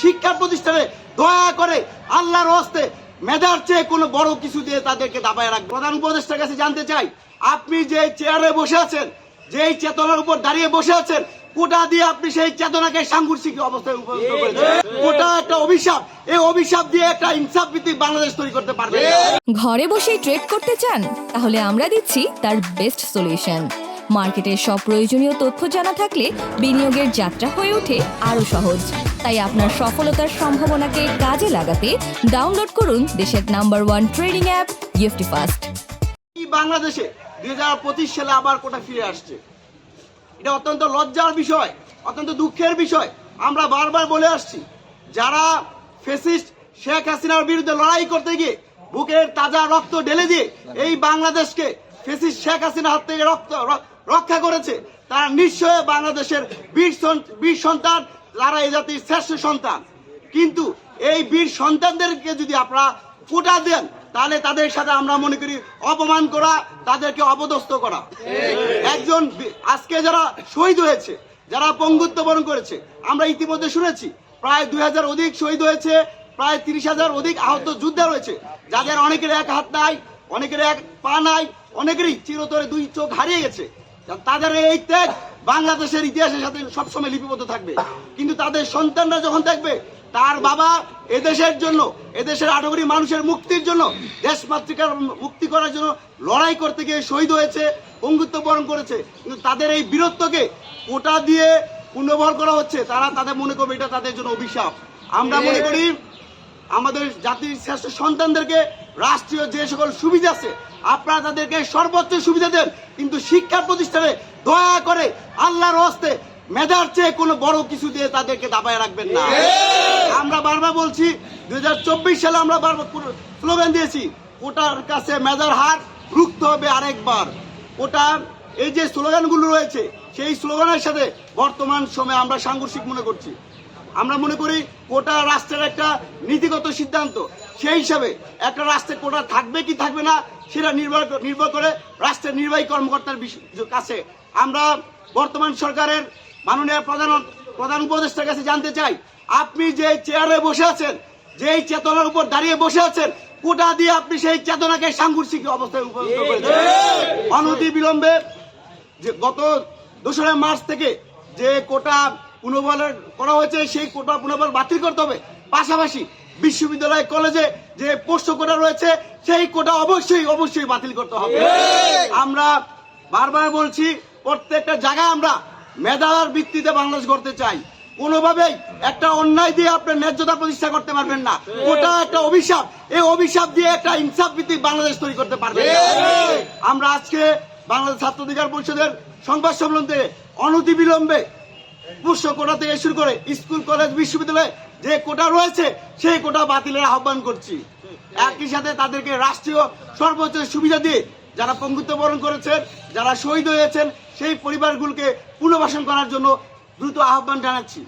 শিক্ষা প্রতিষ্ঠানে দয়া করে আল্লাহর হস্তে মেধার চেয়ে কোনো বড় কিছু দিয়ে তাদেরকে দাবায় রাখবে। প্রধান উপদেষ্টার কাছে জানতে চাই, আপনি যে চেয়ারে বসে আছেন, যেই চেতনার উপর দাঁড়িয়ে বসে আছেন, কোটা দিয়ে আপনি সেই চেতনাকে সাংঘর্ষিক অবস্থায় উপনীত করেছেন। কোটা একটা অভিশাপ, এই অভিশাপ দিয়ে একটা ইনসাফ ভিত্তিক বাংলাদেশ তৈরি করতে পারবে। ঘরে বসেই ট্রেড করতে চান? তাহলে আমরা দিচ্ছি তার বেস্ট সলিউশন। মার্কেটের সব প্রয়োজনীয় তথ্য জানা থাকলে বিনিয়োগের যাত্রা হয়ে ওঠে আরো সহজ। তাই আপনার সফলতার সম্ভাবনাকে কাজে লাগাতে ডাউনলোড করুন দেশের নাম্বার 1 ট্রেডিং অ্যাপ গিফটিফাস্ট। বাংলাদেশে 2025 সালে আবার কোটা ফিরে আসছে, এটা অত্যন্ত লজ্জার বিষয়, অত্যন্ত দুঃখের বিষয়। আমরা বারবার বলে আসছি, যারা ফ্যাসিস্ট শেখ হাসিনার বিরুদ্ধে লড়াই করতে গিয়ে বুকের তাজা রক্ত ঢেলে দিয়ে এই বাংলাদেশকে ফ্যাসিস্ট শেখ হাসিনার হাত থেকে রক্ষা করেছে, তারা নিশ্চয়ই বাংলাদেশের বীর সন্তান, তারা এই জাতির শ্রেষ্ঠ সন্তান। কিন্তু এই বীর সন্তানদেরকে যদি আপনারা কোটা দেন, তাহলে তাদের সাথে আমরা মনে করি অপমান করা, তাদেরকে অপদস্থ করা। একজন আজকে যারা শহীদ হয়েছে, যারা পঙ্গুত্ব বরণ করেছে, আমরা ইতিমধ্যে শুনেছি প্রায় 2000 অধিক শহীদ হয়েছে, প্রায় 30,000 অধিক আহত যোদ্ধা রয়েছে, যাদের অনেকের এক হাত নাই, অনেকের এক পা নাই, অনেকেরই চিরতরে 2 চোখ হারিয়ে গেছে। তাদের এই ত্যাগ বাংলাদেশের ইতিহাসের সাথে সবসময় লিপিবদ্ধ থাকবে। কিন্তু তাদের সন্তানরা যখন দেখবে তার বাবা এদেশের জন্য, এদেশের 8 কোটি মানুষের মুক্তির জন্য, দেশ মাতৃকার মুক্তি করার জন্য লড়াই করতে গিয়ে শহীদ হয়েছে, পঙ্গুত্ব বরণ করেছে, কিন্তু তাদের এই বীরত্বকে কোটা দিয়ে পুনর্বহাল করা হচ্ছে, তাদের মনে করবে এটা তাদের জন্য অভিশাপ। আমরা মনে করি আমাদের জাতির শ্রেষ্ঠ সন্তানদেরকে রাষ্ট্রীয় যে সকল সুবিধা আছে আপনারা তাদেরকে সর্বোচ্চ সুবিধা দেন, কিন্তু শিক্ষা প্রতিষ্ঠানে দয়া করে আল্লাহর হস্তে মেধার চেয়ে কোনো বড় কিছু দিয়ে তাদেরকে দাবায় রাখবেন না। আমরা বারবার বলছি, 2024 সালে আমরা বারবার স্লোগান দিয়েছি, কোটার কাছে মেধার হার রুখতে হবে আরেকবার। কোটা এই যে স্লোগানগুলো রয়েছে, সেই স্লোগানের সাথে বর্তমান সময়ে আমরা সাংঘর্ষিক মনে করছি। আমরা মনে করি কোটা রাষ্ট্রের একটা নীতিগত সিদ্ধান্ত, সেই হিসাবে একটা রাষ্ট্রে কোটা থাকবে কি থাকবে না সেটা নির্ভর করে রাষ্ট্রের নির্বাহী কর্মকর্তার কাছে। আমরা বর্তমান সরকারের মাননীয় প্রধান উপদেষ্টার কাছে জানতে চাই, আপনি যে চেয়ারে বসে আছেন, যেই চেতনার উপর দাঁড়িয়ে বসে আছেন, কোটা দিয়ে আপনি সেই চেতনাকে সাংঘর্ষিক অবস্থায় উপনীত করেছেন। অনতি বিলম্বে যে গত 2 মার্চ থেকে যে কোটা পুনর্বহাল করা হয়েছে, সেই কোটা পুনর্বহাল বাতিল করতে হবে। পাশাপাশি বিশ্ববিদ্যালয় কলেজে যে পোস্ট কোটা রয়েছে, সেই কোটা অবশ্যই বাতিল করতে হবে। আমরা বারবার বলছি, প্রত্যেকটা জায়গায় আমরা মেধার ভিত্তিতে বাংলাদেশ গড়তে চাই। কোনোভাবেই একটা অন্যায় দিয়ে আপনার ন্যায্যতা প্রতিষ্ঠা করতে পারবেন না। ওটা একটা অভিশাপ, এই অভিশাপ দিয়ে একটা ইনসাফ ভিত্তিক বাংলাদেশ তৈরি করতে পারবেন না। আমরা আজকে বাংলাদেশ ছাত্র অধিকার পরিষদের সংবাদ সম্মেলন থেকে অনতি বিলম্বে পোস্ট কোটা থেকে শুরু করে স্কুল কলেজ বিশ্ববিদ্যালয়ে যে কোটা রয়েছে, সেই কোটা বাতিলের আহ্বান করছি। একই সাথে তাদেরকে রাষ্ট্রীয় সর্বোচ্চ সুবিধা দিয়ে যারা পঙ্গুত্ব বরণ করেছেন, যারা শহীদ হয়েছেন, সেই পরিবারগুলোকে পুনর্বাসন করার জন্য দ্রুত আহ্বান জানাচ্ছি।